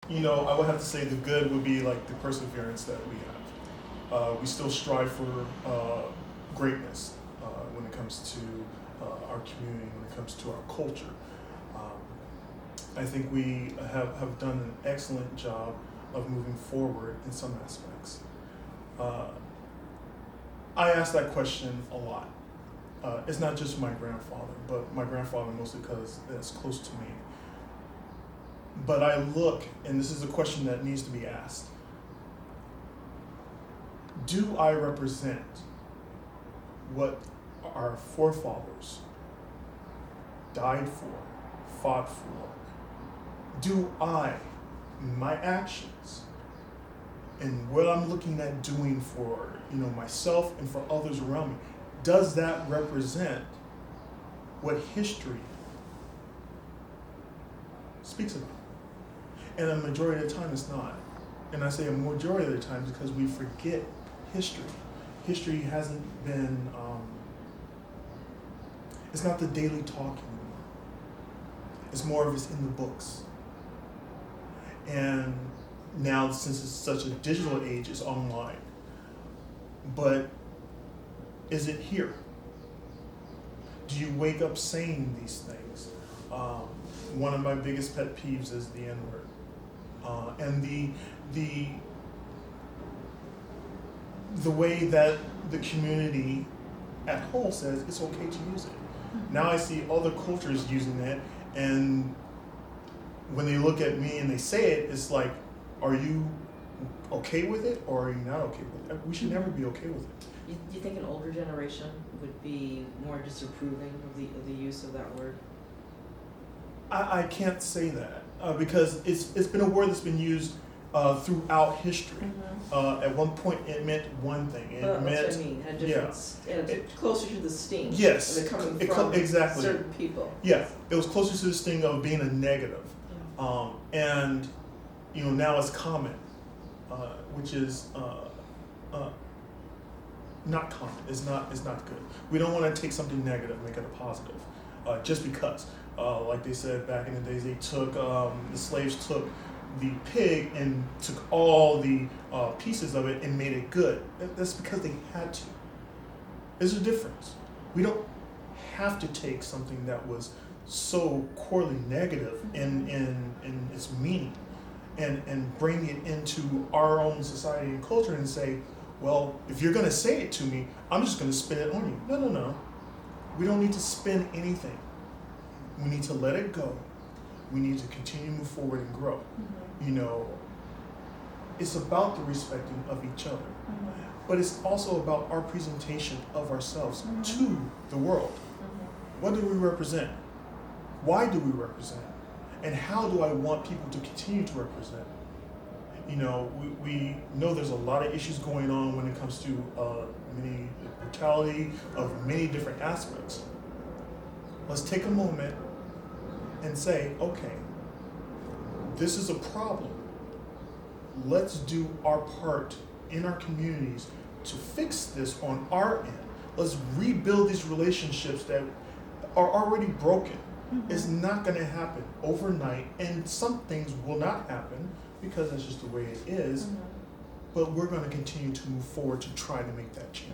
I would have to say the good would be like the perseverance that we have. We still strive for greatness when it comes to our community, when it comes to our culture. I think we have done an excellent job of moving forward in some aspects. I ask that question a lot. It's not just my grandfather, but my grandfather mostly because that's close to me. But I look, and this is a question that needs to be asked. Do I represent what our forefathers died for, fought for? Do I, my actions, and what I'm looking at doing for myself and for others around me, does that represent what history speaks about? And a majority of the time it's not. And I say a majority of the time because we forget history. History hasn't been, it's not the daily talk anymore. It's more of it's in the books. And now, since it's such a digital age, it's online. But is it here? Do you wake up saying these things? One of my biggest pet peeves is the N-word. And the way that the community at whole says it's okay to use it. Now I see other cultures using it, and when they look at me and they say it, it's like, are you okay with it or are you not okay with it? We should never be okay with it. Do you think an older generation would be more disapproving of the use of that word? I can't say that because it's been a word that's been used throughout history. At one point, it meant one thing. It meant, that's what I mean. Had different, it's closer to the sting. Yes, of it coming from exactly. certain people. Yeah, it was closer to the sting of being a negative. Yeah. And now it's common, which is not common. It's not good. We don't want to take something negative and make it a positive, just because. Like they said back in the days, they took the slaves took the pig and took all the pieces of it and made it good. That's because they had to. There's a difference. We don't have to take something that was so corely negative in its meaning and bring it into our own society and culture and say, well, if you're going to say it to me, I'm just going to spin it on you. No. We don't need to spin anything. We need to let it go. We need to continue to move forward and grow. It's about the respecting of each other, but it's also about our presentation of ourselves to the world. What do we represent? Why do we represent? And how do I want people to continue to represent? We know there's a lot of issues going on when it comes to many brutality of many different aspects. Let's take a moment and say, okay, this is a problem. Let's do our part in our communities to fix this on our end. Let's rebuild these relationships that are already broken. It's not going to happen overnight, and some things will not happen because that's just the way it is. But we're going to continue to move forward to try to make that change.